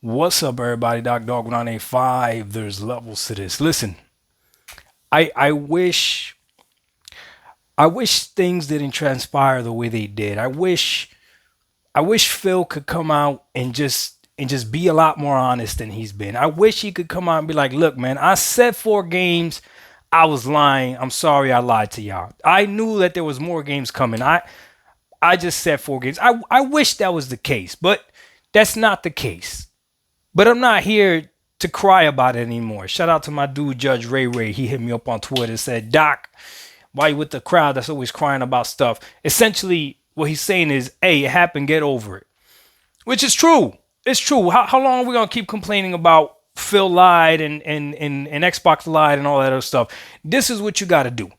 What's up, everybody? Dog 985. There's levels to this. Listen, I wish things didn't transpire the way they did. I wish Phil could come out and just be a lot more honest than he's been. I wish he could come out and be like, "Look, man, I said 4 games. I was lying. I'm sorry I lied to y'all. I knew that there was more games coming. I just said 4 games. I wish that was the case, but that's not the case. But I'm not here to cry about it anymore. Shout out to my dude, Judge Ray Ray. He hit me up on Twitter and said, Doc, why you with the crowd that's always crying about stuff? Essentially, what he's saying is, hey, it happened, get over it. Which is true. It's true. How long are we going to keep complaining about Phil lied and Xbox lied and all that other stuff? This is what you got to do.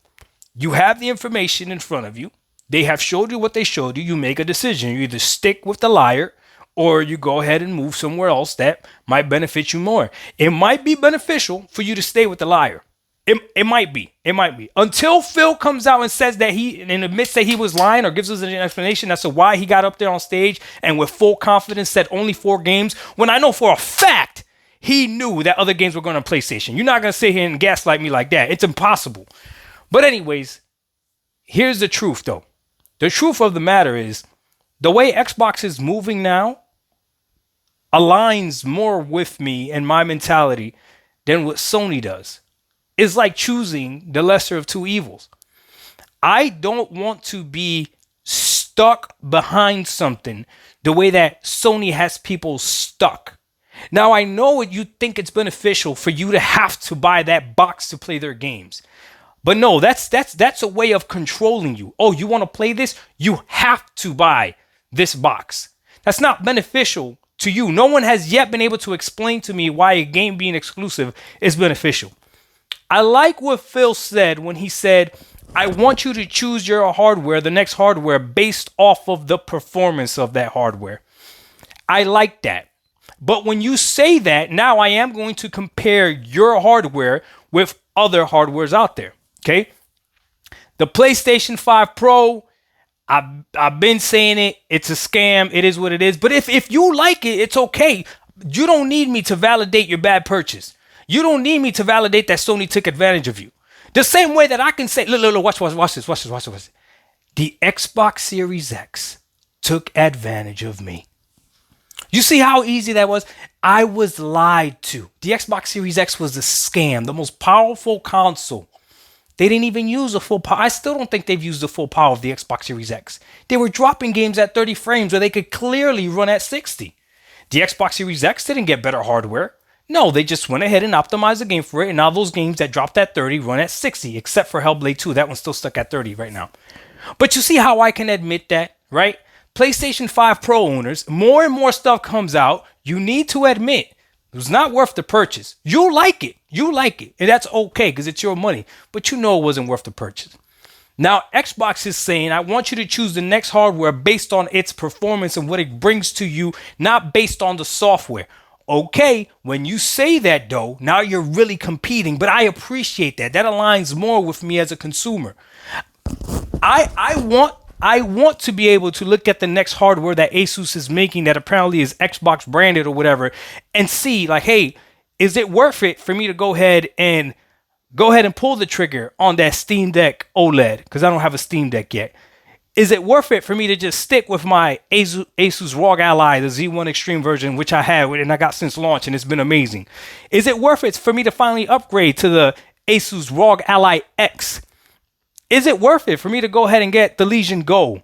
You have the information in front of you. They have showed you what they showed you. You make a decision. You either stick with the liar or you go ahead and move somewhere else that might benefit you more. It might be beneficial for you to stay with the liar. It might be. It might be. Until Phil comes out and says that and admits that he was lying or gives us an explanation as to why he got up there on stage and with full confidence said only 4 games, when I know for a fact he knew that other games were going on PlayStation. You're not going to sit here and gaslight me like that. It's impossible. But anyways, here's the truth though. The truth of the matter is the way Xbox is moving now aligns more with me and my mentality than what Sony does. It's like choosing the lesser of two evils. I don't want to be stuck behind something the way that Sony has people stuck. Now, I know you think it's beneficial for you to have to buy that box to play their games. But no, that's a way of controlling you. Oh, you want to play this? You have to buy this box. That's not beneficial to you. No one has yet been able to explain to me why a game being exclusive is beneficial. I like what Phil said when he said, I want you to choose your hardware, the next hardware, based off of the performance of that hardware. I like that. But when you say that, now I am going to compare your hardware with other hardwares out there. Okay? The PlayStation 5 Pro, I've been saying it. It's a scam. It is what it is. But if you like it, it's okay. You don't need me to validate your bad purchase. You don't need me to validate that Sony took advantage of you. The same way that I can say, look, watch this. The Xbox Series X took advantage of me. You see how easy that was? I was lied to. The Xbox Series X was a scam, the most powerful console. They didn't even use the full power. I still don't think they've used the full power of the Xbox Series X. They were dropping games at 30 frames where they could clearly run at 60. The Xbox Series X didn't get better hardware. No, they just went ahead and optimized the game for it, and now those games that dropped at 30 run at 60, except for Hellblade 2. That one's still stuck at 30 right now. But you see how I can admit that, right? PlayStation 5 Pro owners, more and more stuff comes out. You need to admit it was not worth the purchase. You like it. And that's okay because it's your money. But you know it wasn't worth the purchase. Now, Xbox is saying, I want you to choose the next hardware based on its performance and what it brings to you, not based on the software. Okay, when you say that though, now you're really competing, but I appreciate that. That aligns more with me as a consumer. I want to be able to look at the next hardware that Asus is making that apparently is Xbox branded or whatever and see like, hey, is it worth it for me to go ahead and pull the trigger on that Steam Deck OLED because I don't have a Steam Deck yet. Is it worth it for me to just stick with my Asus ROG Ally, the Z1 Extreme version, which I have and I got since launch and it's been amazing? Is it worth it for me to finally upgrade to the Asus ROG Ally X? Is it worth it for me to go ahead and get the Legion Go?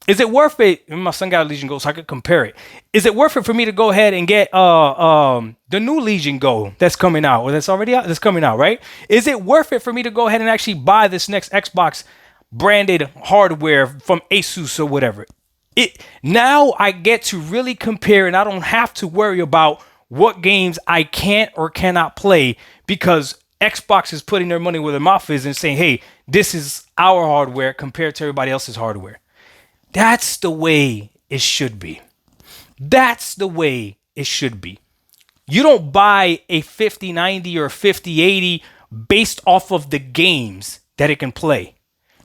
Is it worth it? My son got a Legion Go, so I could compare it. Is it worth it for me to go ahead and get the new Legion Go that's coming out, or that's already out? That's coming out, right? Is it worth it for me to go ahead and actually buy this next Xbox branded hardware from Asus or whatever? Now I get to really compare, and I don't have to worry about what games I can't or cannot play because Xbox is putting their money where their mouth is and saying, hey, this is our hardware compared to everybody else's hardware. That's the way it should be. That's the way it should be. You don't buy a 5090 or 5080 based off of the games that it can play.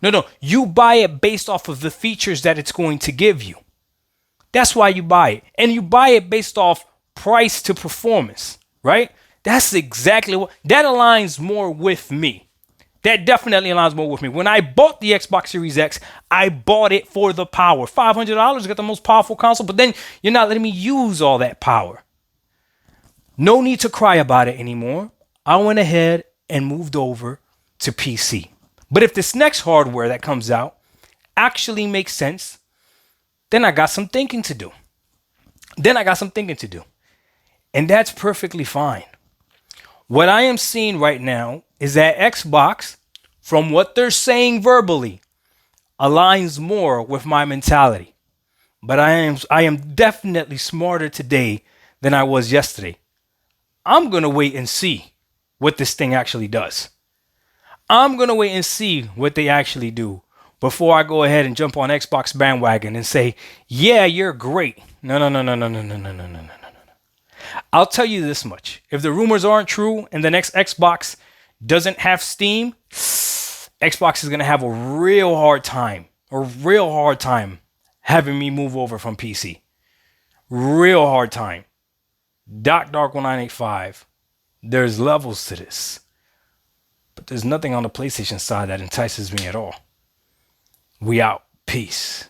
No. You buy it based off of the features that it's going to give you. That's why you buy it. And you buy it based off price to performance, right? That's exactly what that aligns more with me. That definitely aligns more with me. When I bought the Xbox Series X, I bought it for the power. $500 got the most powerful console, but then you're not letting me use all that power. No need to cry about it anymore. I went ahead and moved over to PC. But if this next hardware that comes out actually makes sense, then I got some thinking to do. And that's perfectly fine. What I am seeing right now is that Xbox, from what they're saying verbally, aligns more with my mentality. But I am definitely smarter today than I was yesterday. I'm going to wait and see what this thing actually does. I'm going to wait and see what they actually do before I go ahead and jump on Xbox bandwagon and say, yeah, you're great. No, no, no, no, no, no, no, no, no, no, no. I'll tell you this much. If the rumors aren't true and the next Xbox doesn't have Steam, Xbox is going to have a real hard time having me move over from PC. Real hard time. Dark1985. There's levels to this. But there's nothing on the PlayStation side that entices me at all. We out. Peace.